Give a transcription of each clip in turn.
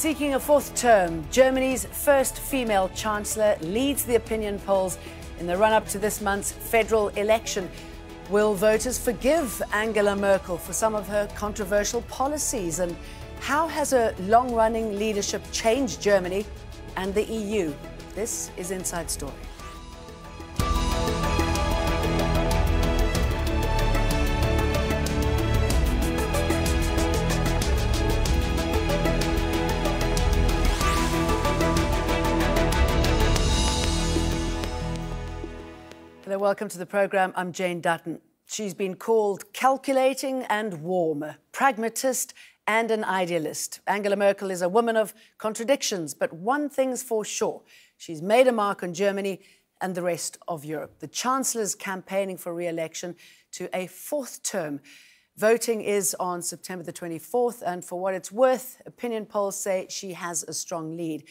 Seeking a fourth term, Germany's first female chancellor leads the opinion polls in the run-up to this month's federal election. Will voters forgive Angela Merkel for some of her controversial policies? And how has her long-running leadership changed Germany and the EU? This is Inside Story. Hello, welcome to the programme. I'm Jane Dutton. She's been called calculating and warm, a pragmatist and an idealist. Angela Merkel is a woman of contradictions, but one thing's for sure. She's made a mark on Germany and the rest of Europe. The Chancellor's campaigning for re-election to a fourth term. Voting is on September the 24th, and for what it's worth, opinion polls say she has a strong lead.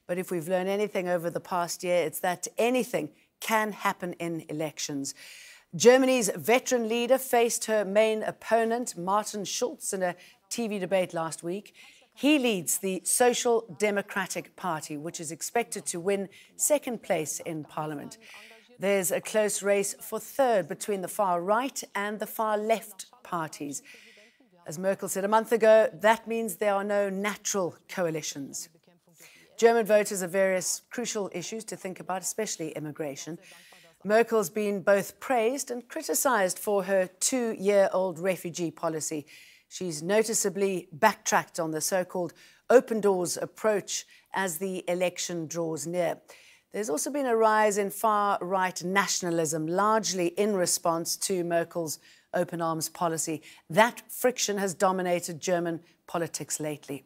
But if we've learned anything over the past year, it's that anything can happen in elections. Germany's veteran leader faced her main opponent, Martin Schulz, in a TV debate last week. He leads the Social Democratic Party, which is expected to win second place in Parliament. There's a close race for third between the far right and the far left parties. As Merkel said a month ago, that means there are no natural coalitions. German voters have various crucial issues to think about, especially immigration. Merkel's been both praised and criticised for her 2-year-old refugee policy. She's noticeably backtracked on the so-called open doors approach as the election draws near. There's also been a rise in far-right nationalism, largely in response to Merkel's open arms policy. That friction has dominated German politics lately.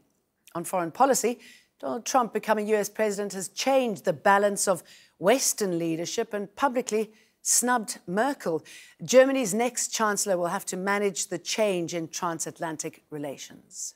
On foreign policy, Donald Trump becoming US president has changed the balance of Western leadership and publicly snubbed Merkel. Germany's next chancellor will have to manage the change in transatlantic relations.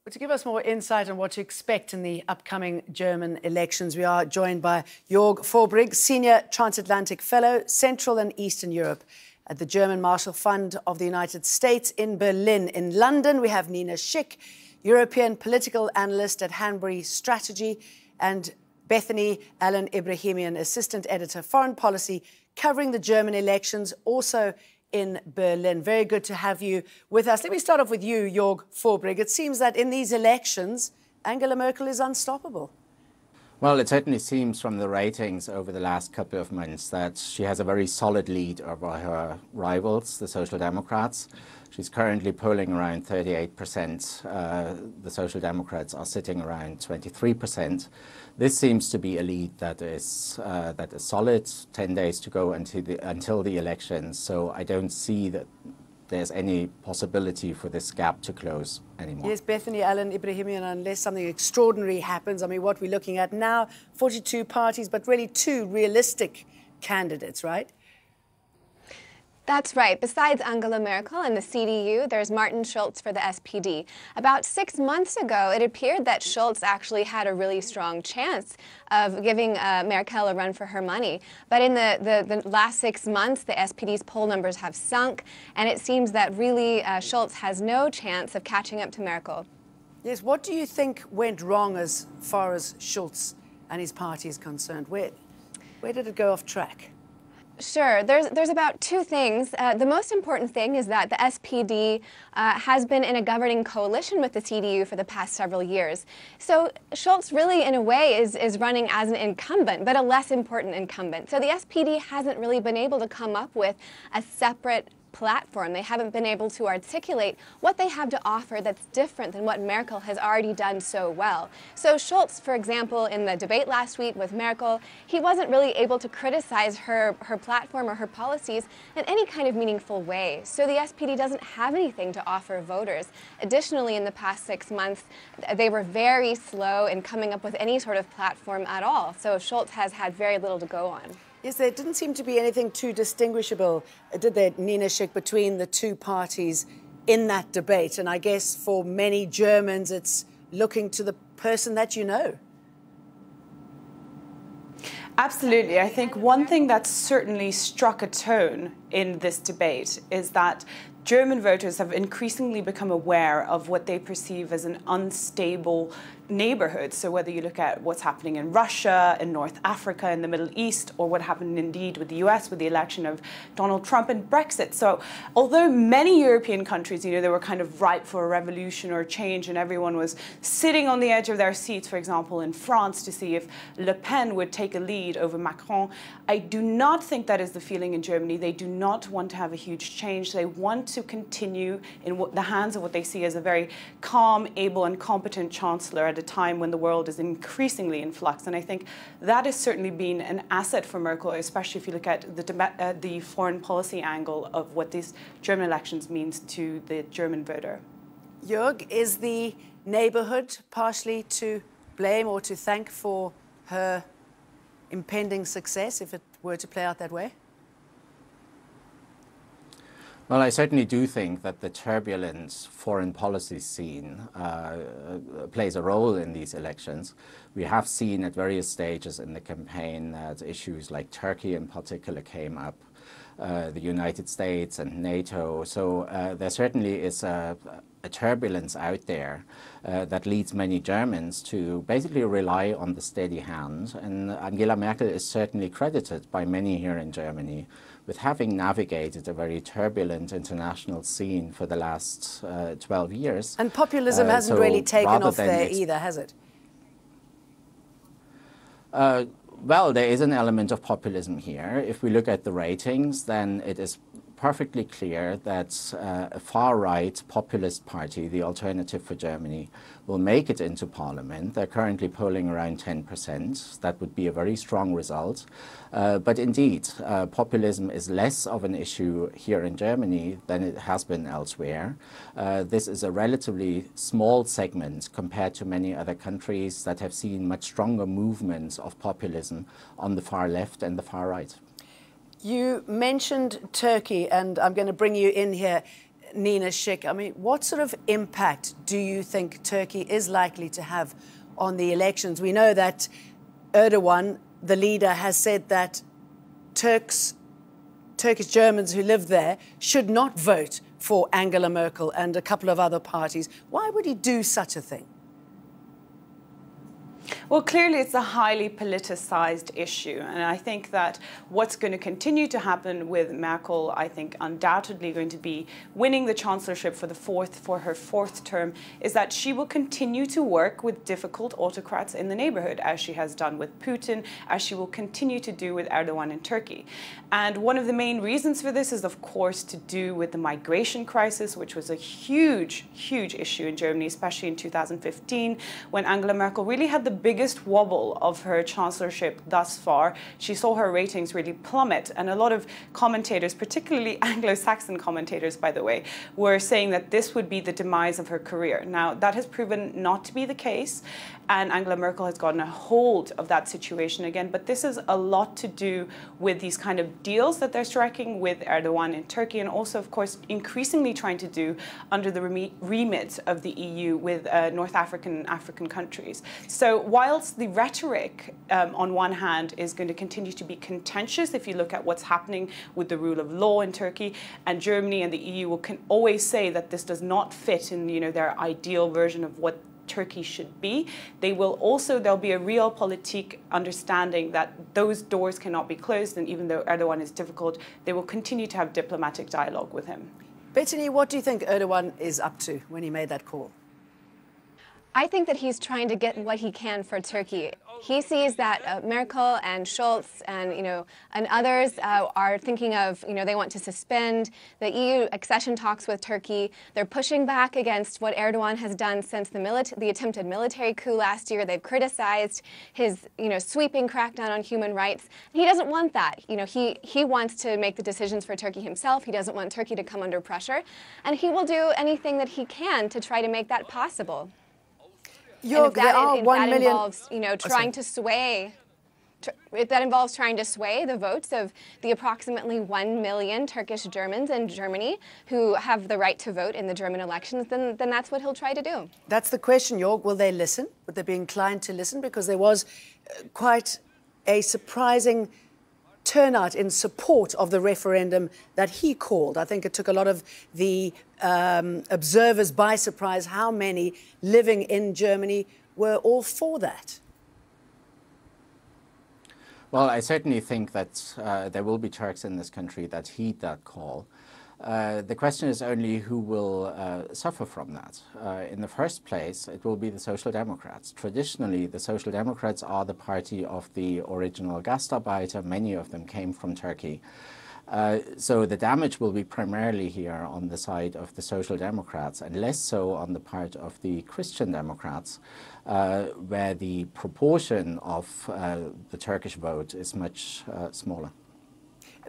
But to give us more insight on what to expect in the upcoming German elections, we are joined by Jörg Vorbrig, Senior Transatlantic Fellow, Central and Eastern Europe at the German Marshall Fund of the United States in Berlin. In London, we have Nina Schick, European political analyst at Hanbury Strategy, and Bethany Allen Ibrahimian, assistant editor, foreign policy, covering the German elections, also in Berlin. Very good to have you with us. Let me start off with you, Jörg Vorbrig. It seems that in these elections, Angela Merkel is unstoppable. Well, it certainly seems from the ratings over the last couple of months that she has a very solid lead over her rivals, the Social Democrats. She's currently polling around 38%. The Social Democrats are sitting around 23%. This seems to be a lead that is solid. 10 days to go until the elections. So I don't see that there's any possibility for this gap to close anymore. Yes, Bethany Allen Ibrahimian, unless something extraordinary happens. I mean, what we're looking at now, 42 parties, but really 2 realistic candidates, right? That's right. Besides Angela Merkel and the CDU, there's Martin Schulz for the SPD. About 6 months ago, it appeared that Schulz actually had a really strong chance of giving Merkel a run for her money. But in the last 6 months, the SPD's poll numbers have sunk, and it seems that really Schulz has no chance of catching up to Merkel. Yes, what do you think went wrong as far as Schulz and his party is concerned? Where did it go off track? Sure. There's about 2 things. The most important thing is that the SPD has been in a governing coalition with the CDU for the past several years. So Schulz really, in a way, is running as an incumbent, but a less important incumbent. So the SPD hasn't really been able to come up with a separate platform. They haven't been able to articulate what they have to offer that's different than what Merkel has already done so well. So Schulz, for example, in the debate last week with Merkel, he wasn't really able to criticize her platform or her policies in any kind of meaningful way. So the SPD doesn't have anything to offer voters. Additionally, in the past 6 months, they were very slow in coming up with any sort of platform at all. So Schulz has had very little to go on. Yes, there didn't seem to be anything too distinguishable, did there, Nina Schick, between the 2 parties in that debate? And I guess for many Germans, it's looking to the person that you know. Absolutely. I think one thing that certainly struck a tone in this debate is that German voters have increasingly become aware of what they perceive as an unstable neighborhood. So whether you look at what's happening in Russia, in North Africa, in the Middle East, or what happened indeed with the US with the election of Donald Trump and Brexit. So although many European countries, they were kind of ripe for a revolution or a change, and everyone was sitting on the edge of their seats, for example, in France, to see if Le Pen would take a lead over Macron, I do not think that is the feeling in Germany. They do not want to have a huge change. They want to continue in the hands of what they see as a very calm, able, and competent chancellor at a time when the world is increasingly in flux. And I think that has certainly been an asset for Merkel, especially if you look at the foreign policy angle of what these German elections means to the German voter. Jörg, is the neighbourhood partially to blame or to thank for her impending success, if it were to play out that way? Well, I certainly do think that the turbulent foreign policy scene plays a role in these elections. We have seen at various stages in the campaign that issues like Turkey in particular came up, the United States and NATO. So there certainly is a turbulence out there that leads many Germans to basically rely on the steady hand. And Angela Merkel is certainly credited by many here in Germany with having navigated a very turbulent international scene for the last 12 years. And populism hasn't really taken off there either, has it? Well, there is an element of populism here. If we look at the ratings, then it is perfectly clear that a far-right populist party, the Alternative for Germany, will make it into parliament. They're currently polling around 10%. That would be a very strong result. But indeed, populism is less of an issue here in Germany than it has been elsewhere. This is a relatively small segment compared to many other countries that have seen much stronger movements of populism on the far left and the far right. You mentioned Turkey, and I'm going to bring you in here, Nina Schick. I mean, what sort of impact do you think Turkey is likely to have on the elections? We know that Erdogan, the leader, has said that Turkish Germans who live there should not vote for Angela Merkel and a couple of other parties. Why would he do such a thing? Well, clearly it's a highly politicized issue. And I think that what's going to continue to happen with Merkel, I think undoubtedly going to be winning the chancellorship for her fourth term, is that she will continue to work with difficult autocrats in the neighborhood, as she has done with Putin, as she will continue to do with Erdogan in Turkey. And one of the main reasons for this is, of course, to do with the migration crisis, which was a huge, huge issue in Germany, especially in 2015, when Angela Merkel really had the biggest wobble of her chancellorship thus far. She saw her ratings really plummet, and a lot of commentators, particularly Anglo-Saxon commentators, by the way, were saying that this would be the demise of her career. Now, that has proven not to be the case, and Angela Merkel has gotten a hold of that situation again. But this has a lot to do with these kind of deals that they're striking with Erdogan in Turkey, and also, of course, increasingly trying to do under the remit of the EU with North African and African countries. So whilst the rhetoric, on one hand, is going to continue to be contentious, if you look at what's happening with the rule of law in Turkey, and Germany and the EU can always say that this does not fit in, their ideal version of what Turkey should be, there'll be a real politique understanding that those doors cannot be closed, and even though Erdogan is difficult, they will continue to have diplomatic dialogue with him. Bettany, what do you think Erdogan is up to when he made that call? I think that he's trying to get what he can for Turkey. He sees that Merkel and Schulz and and others are thinking of they want to suspend the EU accession talks with Turkey. They're pushing back against what Erdogan has done since the attempted military coup last year. They've criticized his sweeping crackdown on human rights. He doesn't want that. He wants to make the decisions for Turkey himself. He doesn't want Turkey to come under pressure, and he will do anything that he can to try to make that possible. If that involves, trying to sway, if that involves trying to sway the votes of the approximately 1 million Turkish Germans in Germany who have the right to vote in the German elections, then that's what he'll try to do. That's the question, Jörg. Will they listen? Would they be inclined to listen? Because there was quite a surprising turnout in support of the referendum that he called. I think it took a lot of the observers by surprise how many living in Germany were all for that. Well, I certainly think that there will be Turks in this country that heed that call. The question is only who will suffer from that. In the first place, it will be the Social Democrats. Traditionally, the Social Democrats are the party of the original Gastarbeiter. Many of them came from Turkey. So the damage will be primarily here on the side of the Social Democrats and less so on the part of the Christian Democrats, where the proportion of the Turkish vote is much smaller.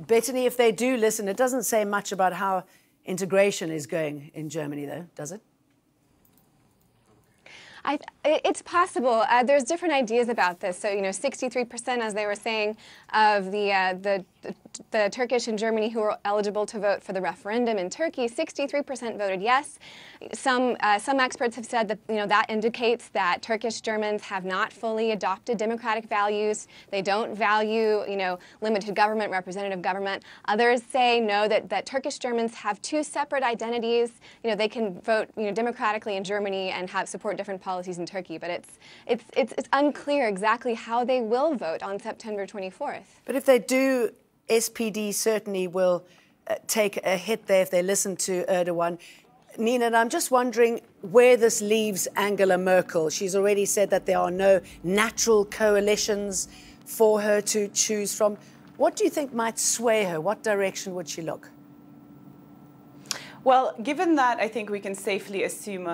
Bettany, if they do listen, it doesn't say much about how integration is going in Germany, though, does it? It's possible. There's different ideas about this. So, 63%, as they were saying, of the Turkish in Germany who were eligible to vote for the referendum in Turkey, 63% voted yes. Some experts have said that that indicates that Turkish Germans have not fully adopted democratic values. They don't value limited government, representative government. Others say no, that Turkish Germans have two separate identities. They can vote democratically in Germany and support different policies in Turkey, but it's unclear exactly how they will vote on September 24th. But if they do, SPD certainly will take a hit there if they listen to Erdogan. Nina, and I'm just wondering where this leaves Angela Merkel. She's already said that there are no natural coalitions for her to choose from. What do you think might sway her? What direction would she look? Well, given that, I think we can safely assume,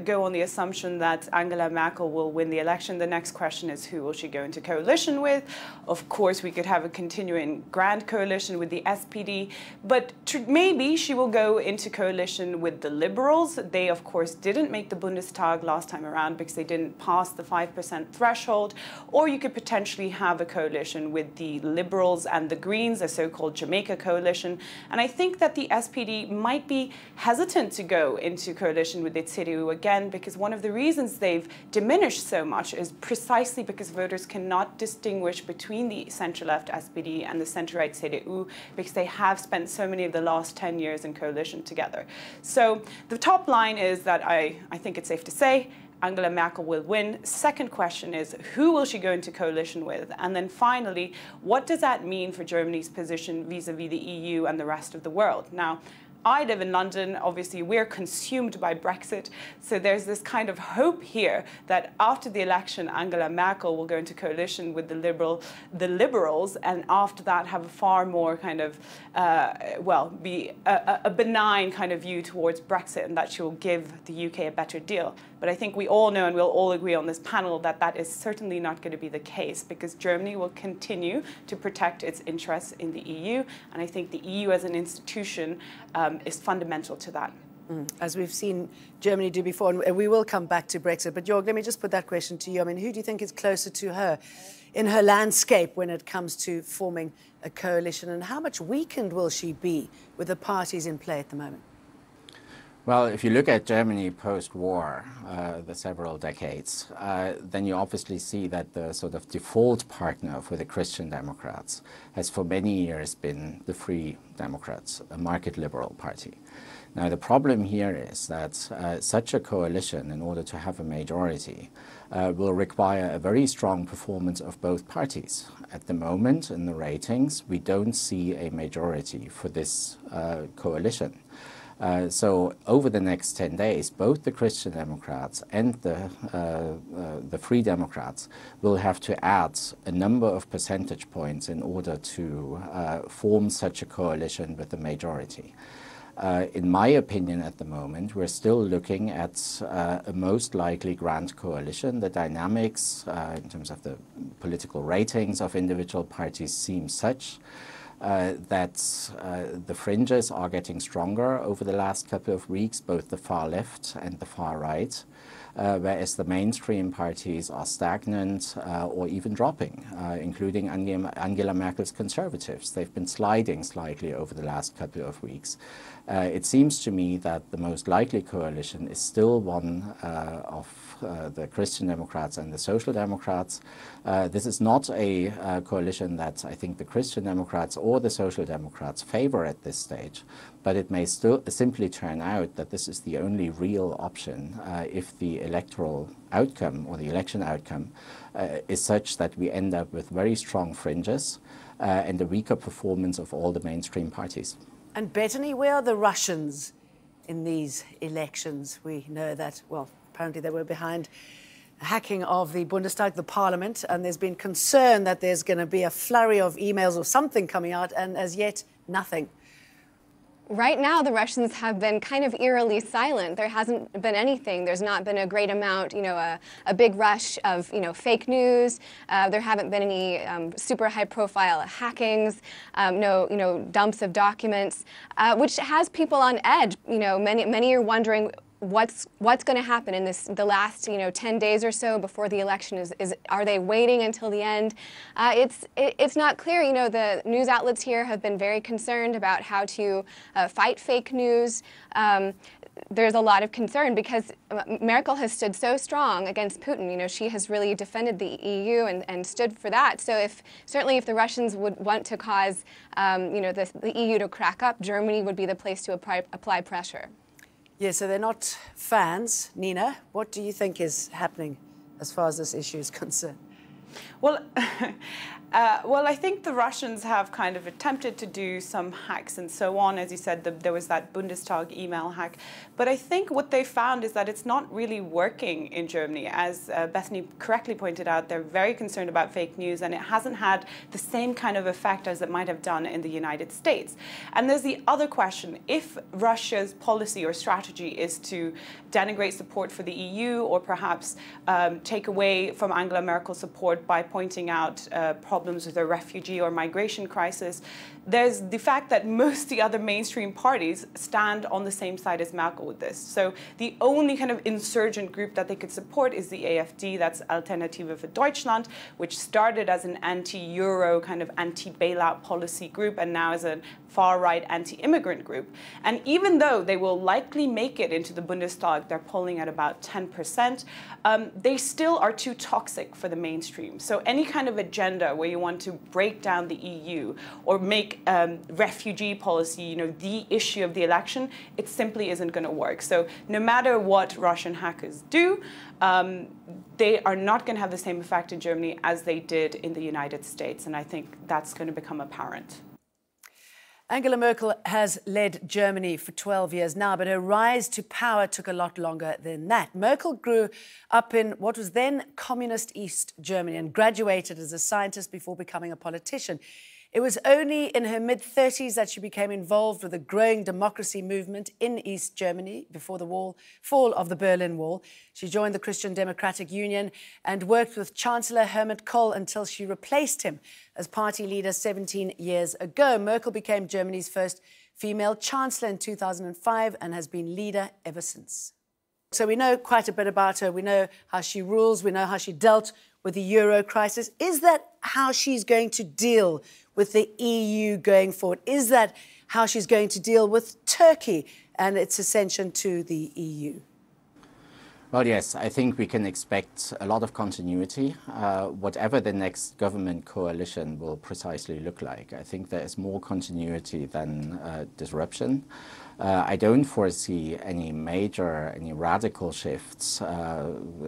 go on the assumption that Angela Merkel will win the election. The next question is, who will she go into coalition with? Of course, we could have a continuing grand coalition with the SPD, but maybe she will go into coalition with the Liberals. They, of course, didn't make the Bundestag last time around because they didn't pass the 5% threshold. Or you could potentially have a coalition with the Liberals and the Greens, a so-called Jamaica coalition. And I think that the SPD might be hesitant to go into coalition with the CDU again, because one of the reasons they've diminished so much is precisely because voters cannot distinguish between the centre-left SPD and the centre-right CDU, because they have spent so many of the last 10 years in coalition together. So the top line is that I think it's safe to say Angela Merkel will win. Second question is, who will she go into coalition with? And then finally, what does that mean for Germany's position vis-a-vis the EU and the rest of the world? Now, I live in London. Obviously, we're consumed by Brexit. So there's this kind of hope here that after the election, Angela Merkel will go into coalition with the Liberals, and after that have a far more kind of, be a benign kind of view towards Brexit, and that she will give the UK a better deal. But I think we all know, and we'll all agree on this panel, that that is certainly not going to be the case, because Germany will continue to protect its interests in the EU. And I think the EU as an institution is fundamental to that. As we've seen Germany do before, and we will come back to Brexit. But Jörg, let me just put that question to you. I mean, who do you think is closer to her in her landscape when it comes to forming a coalition? And how much weakened will she be with the parties in play at the moment? Well, if you look at Germany post-war, the several decades, then you obviously see that the sort of default partner for the Christian Democrats has for many years been the Free Democrats, a market liberal party. Now, the problem here is that such a coalition, in order to have a majority, will require a very strong performance of both parties. At the moment, in the ratings, we don't see a majority for this coalition. So over the next 10 days, both the Christian Democrats and the Free Democrats will have to add a number of percentage points in order to form such a coalition with a majority. In my opinion, at the moment, we're still looking at a most likely grand coalition. The dynamics in terms of the political ratings of individual parties seem such that the fringes are getting stronger over the last couple of weeks, both the far left and the far right, whereas the mainstream parties are stagnant or even dropping, including Angela Merkel's Conservatives. They've been sliding slightly over the last couple of weeks. It seems to me that the most likely coalition is still one of the Christian Democrats and the Social Democrats. This is not a coalition that I think the Christian Democrats or the Social Democrats favor at this stage, but it may still simply turn out that this is the only real option if the electoral outcome or the election outcome is such that we end up with very strong fringes and a weaker performance of all the mainstream parties. And Bettany, where are the Russians in these elections? We know that, well, apparently they were behind hacking of the Bundestag, the parliament, and there's been concern that there's going to be a flurry of emails or something coming out, and as yet, nothing. Right now, the Russians have been kind of eerily silent. There hasn't been anything. There's not been a great amount, a big rush of, fake news. There haven't been any super high-profile hackings, no, dumps of documents, which has people on edge. Many are wondering what's going to happen in the last 10 days or so before the election. Are they waiting until the end? It's not clear. The news outlets here have been very concerned about how to fight fake news. There's a lot of concern because Merkel has stood so strong against Putin. She has really defended the EU and stood for that. So certainly if the Russians would want to cause the EU to crack up, Germany would be the place to apply pressure. Yeah, so they're not fans. Nina, what do you think is happening as far as this issue is concerned? Well, I think the Russians have kind of attempted to do some hacks and so on. As you said, there was that Bundestag email hack. But I think what they found is that it's not really working in Germany. As Bethany correctly pointed out, they're very concerned about fake news, and it hasn't had the same kind of effect as it might have done in the United States. And there's the other question. If Russia's policy or strategy is to denigrate support for the EU or perhaps take away from Angela Merkel's support by pointing out problems with the refugee or migration crisis, there's the fact that most of the other mainstream parties stand on the same side as Merkel with this. So the only kind of insurgent group that they could support is the AfD, that's Alternative für Deutschland, which started as an anti-Euro kind of anti-bailout policy group and now is a far-right anti-immigrant group. And even though they will likely make it into the Bundestag, they're polling at about 10%, they still are too toxic for the mainstream. So any kind of agenda where you want to break down the EU or make refugee policy, the issue of the election, it simply isn't going to work. So no matter what Russian hackers do, they are not going to have the same effect in Germany as they did in the United States. And I think that's going to become apparent. Angela Merkel has led Germany for 12 years now, but her rise to power took a lot longer than that. Merkel grew up in what was then communist East Germany and graduated as a scientist before becoming a politician. It was only in her mid-30s that she became involved with the growing democracy movement in East Germany before the fall of the Berlin Wall. She joined the Christian Democratic Union and worked with Chancellor Helmut Kohl until she replaced him as party leader 17 years ago. Merkel became Germany's first female chancellor in 2005 and has been leader ever since. So we know quite a bit about her. We know how she rules. We know how she dealt with the Euro crisis. Is that how she's going to deal with the EU going forward? Is that how she's going to deal with Turkey and its ascension to the EU? Well, yes, I think we can expect a lot of continuity, whatever the next government coalition will precisely look like. I think there is more continuity than disruption. I don't foresee any radical shifts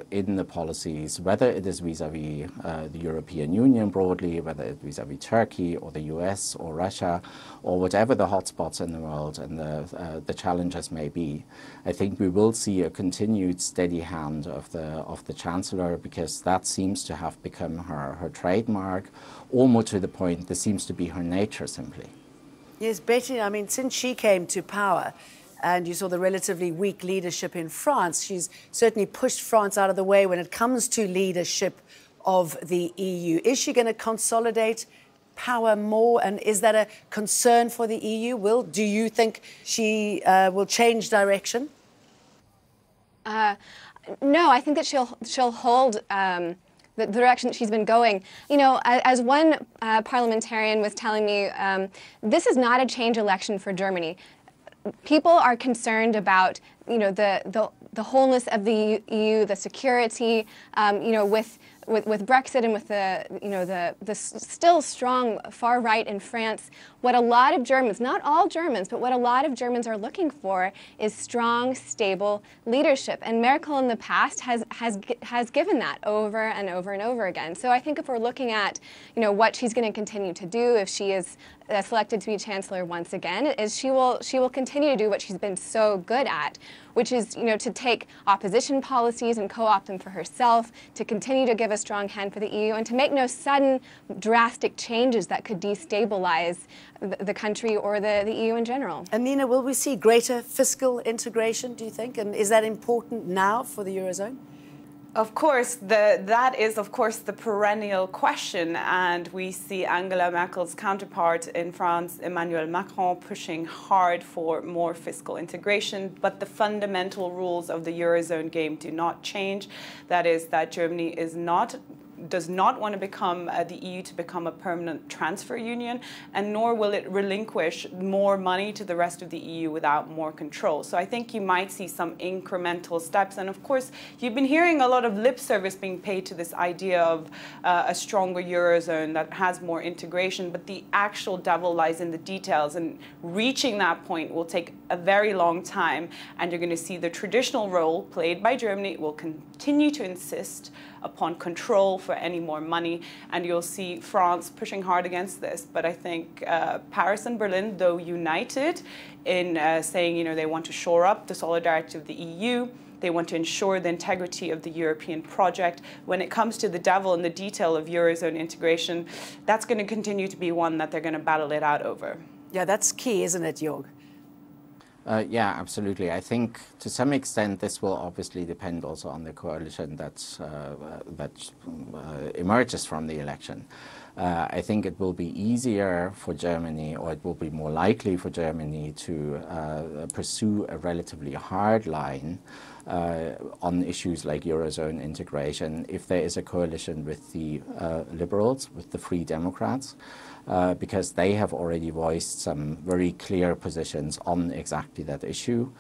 in the policies, whether it is vis-à-vis the European Union broadly, whether it is vis-à-vis Turkey or the US or Russia, or whatever the hotspots in the world and the challenges may be. I think we will see a continued steady hand of the Chancellor, because that seems to have become her trademark, or more to the point, this seems to be her nature simply. Yes, Betty, I mean, since she came to power and you saw the relatively weak leadership in France, she's certainly pushed France out of the way when it comes to leadership of the EU. Is she going to consolidate power more, and is that a concern for the EU? Do you think she will change direction? No, I think that she'll hold the direction that she's been going. As one parliamentarian was telling me, this is not a change election for Germany. People are concerned about, the the wholeness of the EU, the security, with Brexit and with the still strong far right in France, what a lot of Germans, not all Germans, but what a lot of Germans are looking for is strong, stable leadership. And Merkel in the past has given that over and over and over again. So I think if we're looking at what she's going to continue to do if she is selected to be chancellor once again, is she will continue to do what she's been so good at, which is to take opposition policies and co-opt them for herself, to continue to give a strong hand for the EU, and to make no sudden drastic changes that could destabilize the country or the EU in general. And Nina, will we see greater fiscal integration, do you think? And is that important now for the Eurozone? Of course, that is, of course, the perennial question, and we see Angela Merkel's counterpart in France, Emmanuel Macron, pushing hard for more fiscal integration, but the fundamental rules of the Eurozone game do not change. That is that Germany does not want to become the EU to become a permanent transfer union, and nor will it relinquish more money to the rest of the EU without more control. So I think you might see some incremental steps. And of course, you've been hearing a lot of lip service being paid to this idea of a stronger Eurozone that has more integration, but the actual devil lies in the details, and reaching that point will take a very long time, and you're going to see the traditional role played by Germany will continue to insist upon control for any more money, and you'll see France pushing hard against this. But I think Paris and Berlin, though united in saying they want to shore up the solidarity of the EU, they want to ensure the integrity of the European project. When it comes to the devil in the detail of Eurozone integration, that's going to continue to be one that they're going to battle it out over. Yeah, that's key, isn't it, Jorg? Yeah, absolutely. I think to some extent this will obviously depend also on the coalition that emerges from the election. I think it will be easier for Germany, or it will be more likely for Germany to pursue a relatively hard line on issues like Eurozone integration if there is a coalition with the Liberals, with the Free Democrats. Because they have already voiced some very clear positions on exactly that issue.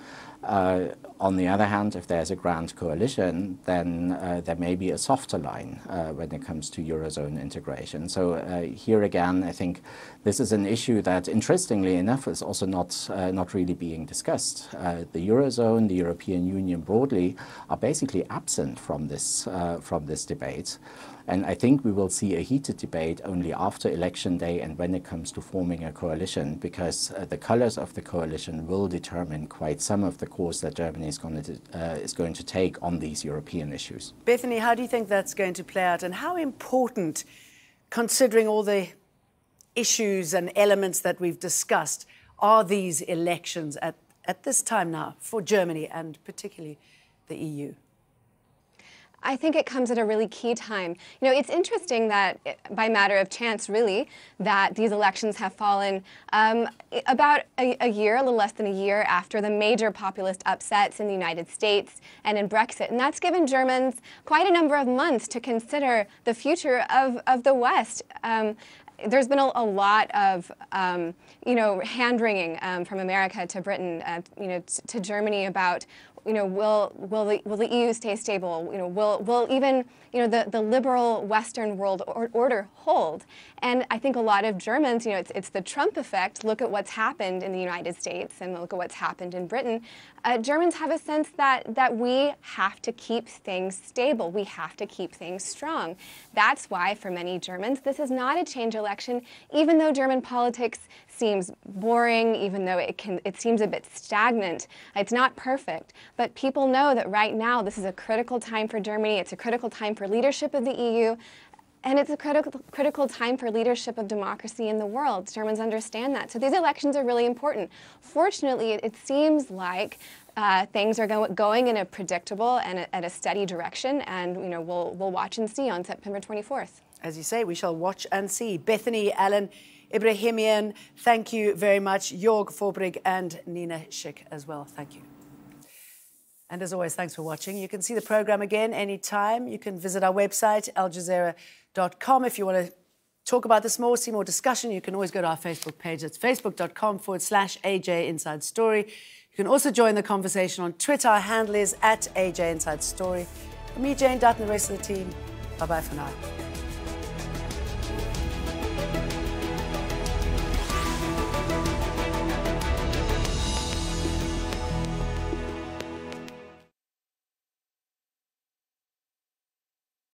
On the other hand, if there's a grand coalition, then there may be a softer line when it comes to Eurozone integration. So here again, I think this is an issue that, interestingly enough, is also not really being discussed. The Eurozone, the European Union broadly, are basically absent from this debate. And I think we will see a heated debate only after election day and when it comes to forming a coalition, because the colors of the coalition will determine quite some of the course that Germany is going to take on these European issues. Bethany, how do you think that's going to play out, and how important, considering all the issues and elements that we've discussed, are these elections at this time now for Germany and particularly the EU? I think it comes at a really key time. It's interesting that, by matter of chance, really, that these elections have fallen about a year, a little less than a year, after the major populist upsets in the United States and in Brexit. And that's given Germans quite a number of months to consider the future of the West. There's been a lot of, hand-wringing from America to Britain, to Germany about, will the EU stay stable? Will even the liberal Western world order hold? And I think a lot of Germans, it's the Trump effect. Look at what's happened in the United States and look at what's happened in Britain. Germans have a sense that we have to keep things stable. We have to keep things strong. That's why, for many Germans, this is not a change election, even though German politics seems boring, even though it seems a bit stagnant. It's not perfect, but people know that right now this is a critical time for Germany. It's a critical time for leadership of the EU, and it's a critical time for leadership of democracy in the world. Germans understand that. So these elections are really important. Fortunately, it seems like things are going in a predictable and at a steady direction, and we'll watch and see on September 24th. As you say, we shall watch and see. Bethany Allen Ibrahimian, thank you very much. Jorg Vorbrig and Nina Schick as well. Thank you. And as always, thanks for watching. You can see the program again anytime. You can visit our website, aljazeera.com. If you want to talk about this more, see more discussion, you can always go to our Facebook page. It's facebook.com/AJ Inside Story. You can also join the conversation on Twitter. Our handle is @AJ Inside Story. For me, Jane Dutton, and the rest of the team, bye-bye for now.